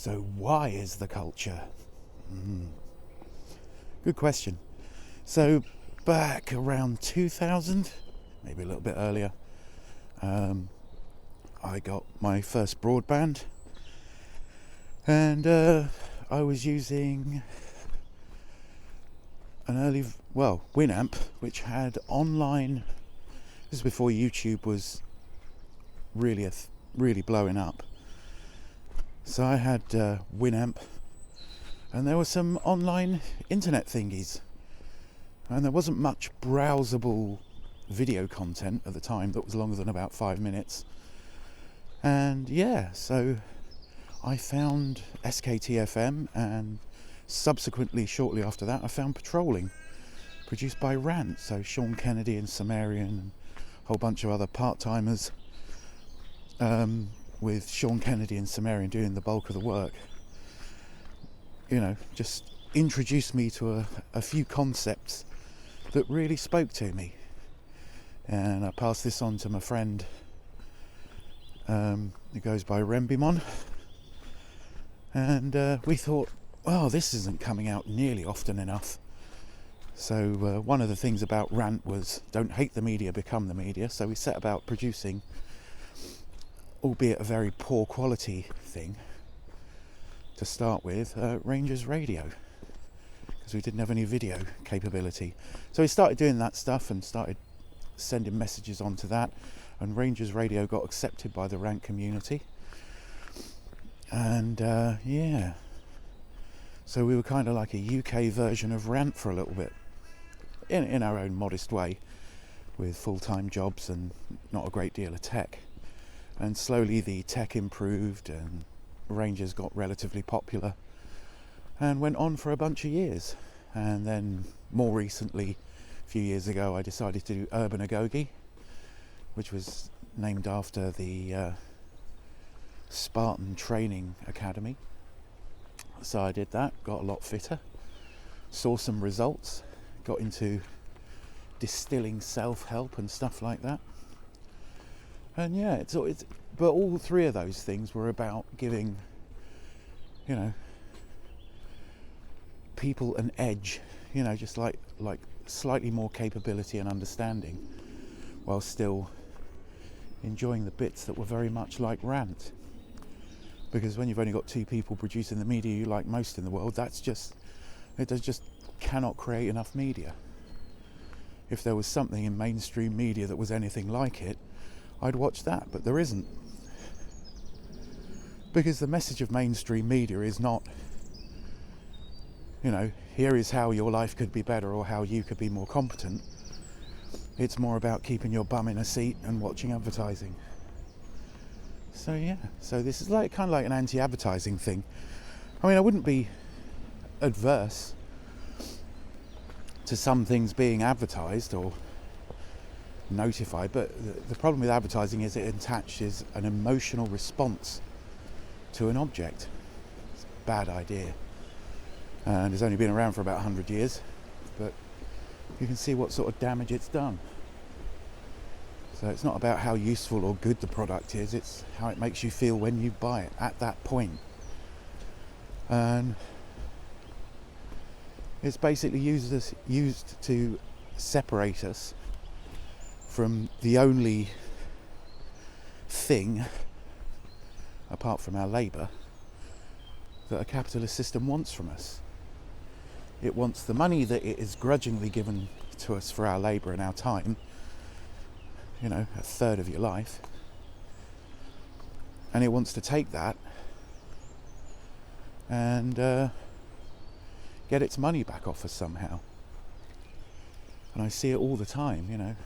So why is the culture? Good question. So back around 2000, maybe a little bit earlier, I got my first broadband, and I was using an early, Winamp, which had online. This is before YouTube was really blowing up. So I had Winamp, and there were some online internet thingies, and there wasn't much browsable video content at the time that was longer than about 5 minutes. And so I found SKTFM, and subsequently, shortly after that, I found Patrolling, produced by Rant. So Sean Kennedy and Sumerian, and a whole bunch of other part-timers, with Sean Kennedy and Sumerian doing the bulk of the work. Just introduced me to a few concepts that really spoke to me. And I passed this on to my friend, who goes by Rembimon. And we thought, this isn't coming out nearly often enough. So one of the things about Rant was don't hate the media, become the media. So we set about producing, albeit a very poor quality thing to start with, Rangers Radio, because we didn't have any video capability. So we started doing that stuff and started sending messages onto that, and Rangers Radio got accepted by the Rant community. And so we were kind of like a UK version of Rant for a little bit, in our own modest way, with full-time jobs and not a great deal of tech. And slowly the tech improved, and Rangers got relatively popular and went on for a bunch of years. And then more recently, a few years ago, I decided to do Urban Agoge, which was named after the Spartan Training Academy. So I did that, got a lot fitter, saw some results, got into distilling self-help and stuff like that. And but all three of those things were about giving, people an edge, just like slightly more capability and understanding, while still enjoying the bits that were very much like Rant. Because when you've only got two people producing the media you like most in the world, it just cannot create enough media. If there was something in mainstream media that was anything like it, I'd watch that, but there isn't. Because the message of mainstream media is not, here is how your life could be better or how you could be more competent. It's more about keeping your bum in a seat and watching advertising. So this is kind of like an anti-advertising thing. I mean, I wouldn't be adverse to some things being advertised or notified, but the problem with advertising is it attaches an emotional response to an object. It's a bad idea, and it's only been around for about 100 years, but you can see what sort of damage it's done. So it's not about how useful or good the product is, it's how it makes you feel when you buy it at that point. And it's basically used to separate us from the only thing, apart from our labour, that a capitalist system wants from us. It wants the money that it is grudgingly given to us for our labour and our time, a third of your life, and it wants to take that and get its money back off us somehow. And I see it all the time,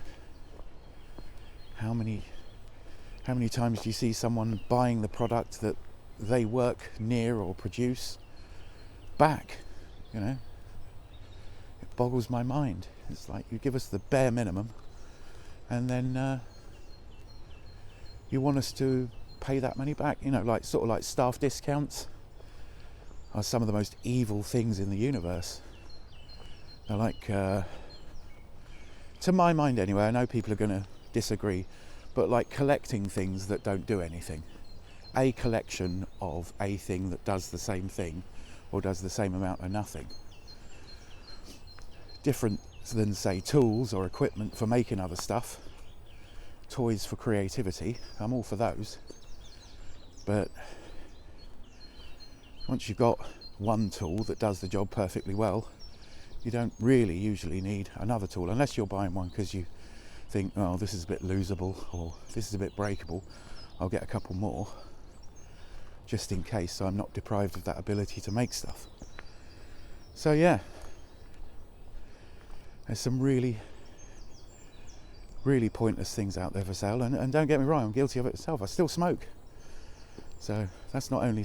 How many times do you see someone buying the product that they work near or produce back? It boggles my mind. It's like you give us the bare minimum, and then you want us to pay that money back. Like staff discounts are some of the most evil things in the universe. They're like, to my mind anyway, I know people are going to disagree, but like collecting things that don't do anything a collection of a thing that does the same thing or does the same amount of nothing. Different than, say, tools or equipment for making other stuff, toys for creativity. I'm all for those. But once you've got one tool that does the job perfectly well, you don't really usually need another tool, unless you're buying one because you think, oh, this is a bit losable or this is a bit breakable, I'll get a couple more just in case, so I'm not deprived of that ability to make stuff. So yeah, there's some really pointless things out there for sale, and don't get me wrong, I'm guilty of it myself. I still smoke, so that's not only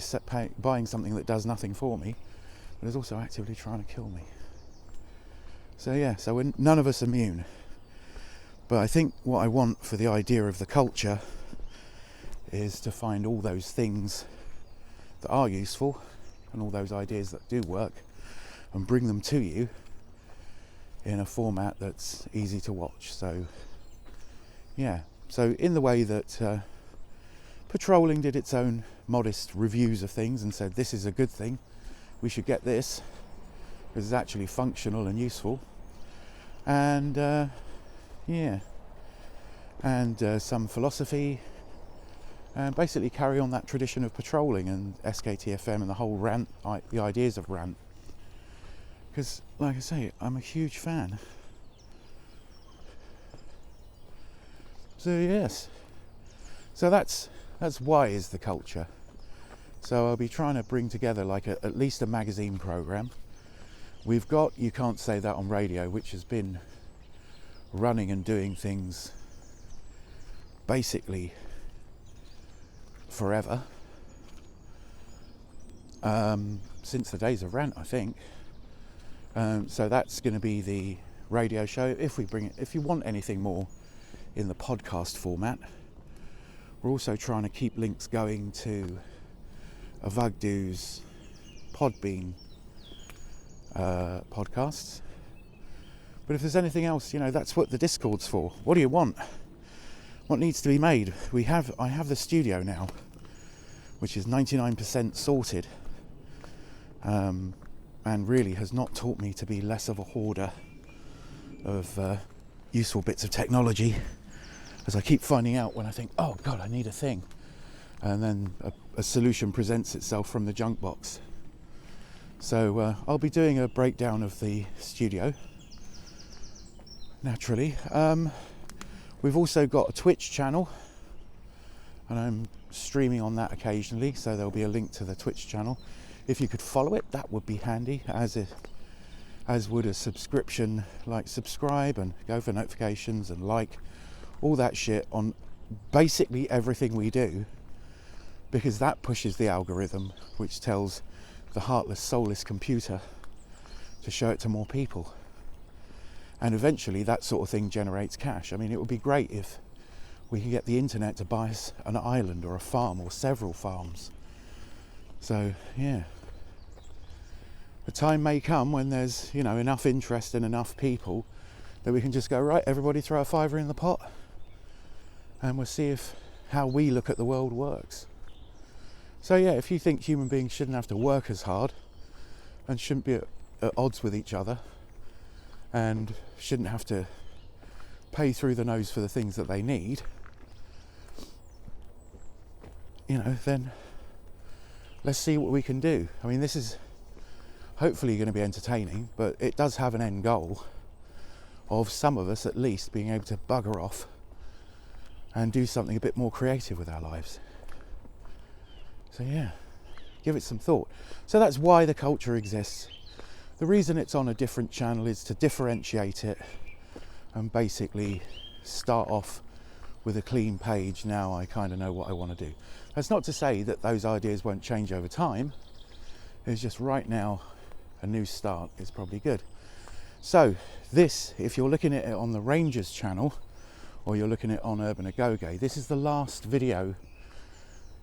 buying something that does nothing for me, but it's also actively trying to kill me. So yeah, so we're none of us immune. But I think what I want for the idea of the culture is to find all those things that are useful and all those ideas that do work and bring them to you in a format that's easy to watch. So yeah, so in the way that Patrolling did its own modest reviews of things and said, this is a good thing, we should get this because it's actually functional and useful. And some philosophy, and basically carry on that tradition of Patrolling and SKTFM and the whole rant, the ideas of rant. Because, like I say, I'm a huge fan. So yes, so that's why is the culture. So I'll be trying to bring together like at least a magazine program. We've got You Can't Say That on Radio, which has been running and doing things basically forever, since the days of Rant, I think. So that's going to be the radio show. If we bring it, if you want anything more in the podcast format, we're also trying to keep links going to Avagdu's Podbean podcasts. But if there's anything else, that's what the Discord's for. What do you want? What needs to be made? I have the studio now, which is 99% sorted, and really has not taught me to be less of a hoarder of useful bits of technology, as I keep finding out when I think, oh God, I need a thing, and then a solution presents itself from the junk box. So I'll be doing a breakdown of the studio, naturally. We've also got a Twitch channel, and I'm streaming on that occasionally, so there'll be a link to the Twitch channel. If you could follow it, that would be handy, as would a subscription, like subscribe and go for notifications and like all that shit on basically everything we do, because that pushes the algorithm, which tells the heartless, soulless computer to show it to more people. And eventually that sort of thing generates cash. I mean, it would be great if we could get the internet to buy us an island or a farm or several farms. So, yeah. The time may come when there's, enough interest and enough people that we can just go, right, everybody throw a fiver in the pot, and we'll see how we look at the world works. So yeah, if you think human beings shouldn't have to work as hard and shouldn't be at odds with each other and shouldn't have to pay through the nose for the things that they need, then let's see what we can do. I mean, this is hopefully going to be entertaining, but it does have an end goal of some of us at least being able to bugger off and do something a bit more creative with our lives. So yeah, give it some thought. So that's why the culture exists. The reason it's on a different channel is to differentiate it and basically start off with a clean page. Now I kind of know what I want to do. That's not to say that those ideas won't change over time. It's just right now a new start is probably good. So this, if you're looking at it on the Rangers channel or you're looking at it on Urban Agoge, this is the last video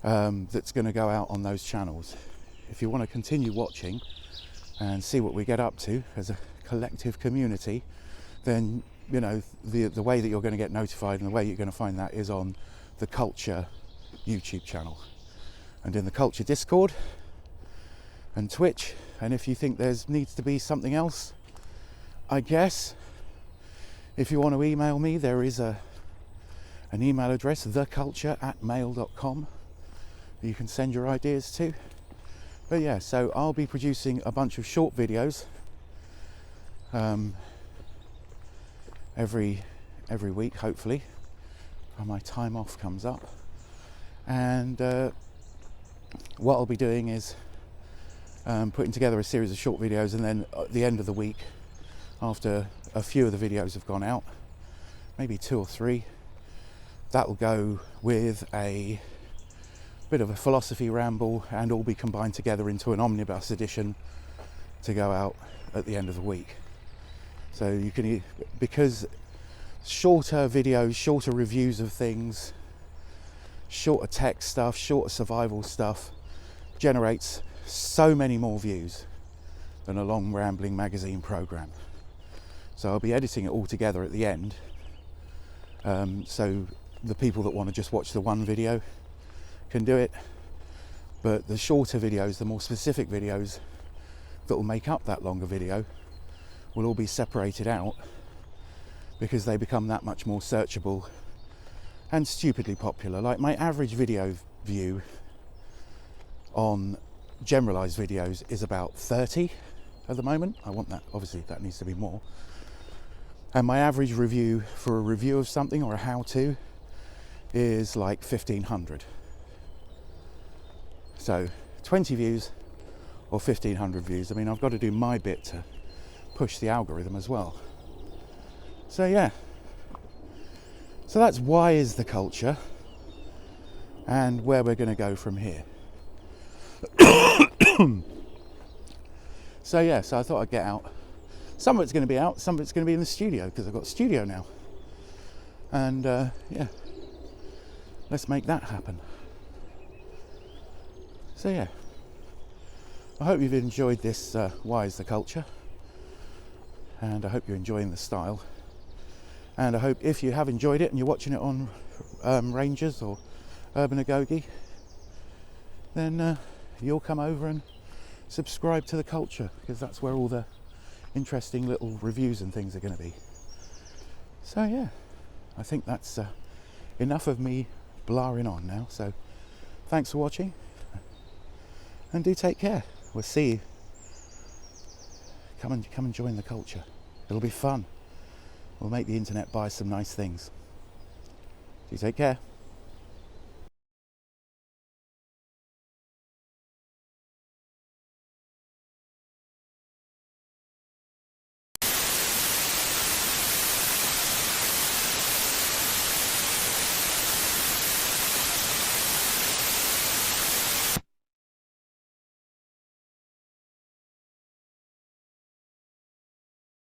that's going to go out on those channels. If you want to continue watching and see what we get up to as a collective community, then the way that you're going to get notified and the way you're going to find that is on the Kulture YouTube channel. and in the Kulture Discord and Twitch. And if you think needs to be something else, I guess, if you want to email me, there is an email address, theculture@mail.com, you can send your ideas to. But yeah, so I'll be producing a bunch of short videos every week, hopefully, when my time off comes up. And what I'll be doing is putting together a series of short videos, and then at the end of the week, after a few of the videos have gone out, maybe 2 or 3, that will go with a bit of a philosophy ramble and all be combined together into an omnibus edition to go out at the end of the week. So you can, because shorter videos, shorter reviews of things, shorter tech stuff, shorter survival stuff generates so many more views than a long rambling magazine program. So I'll be editing it all together at the end, so the people that want to just watch the one video can do it, but the shorter videos, the more specific videos that will make up that longer video, will all be separated out because they become that much more searchable and stupidly popular. Like my average video view on generalized videos is about 30 at the moment. I want that, obviously that needs to be more. And my average review for a review of something or a how-to is like 1,500. So 20 views or 1,500 views. I mean, I've got to do my bit to push the algorithm as well. So yeah. So that's why is the culture and where we're going to go from here. So yeah, so I thought I'd get out. Some of it's going to be out, some of it's going to be in the studio because I've got a studio now. And yeah, let's make that happen. So yeah, I hope you've enjoyed this Why is the Culture, and I hope you're enjoying the style, and I hope if you have enjoyed it and you're watching it on Rangers or Urban Agogi, then you'll come over and subscribe to the Culture, because that's where all the interesting little reviews and things are going to be. So yeah, I think that's enough of me blaring on now. So thanks for watching, and do take care. We'll see you. Come and join the Culture. It'll be fun. We'll make the internet buy some nice things. Do take care.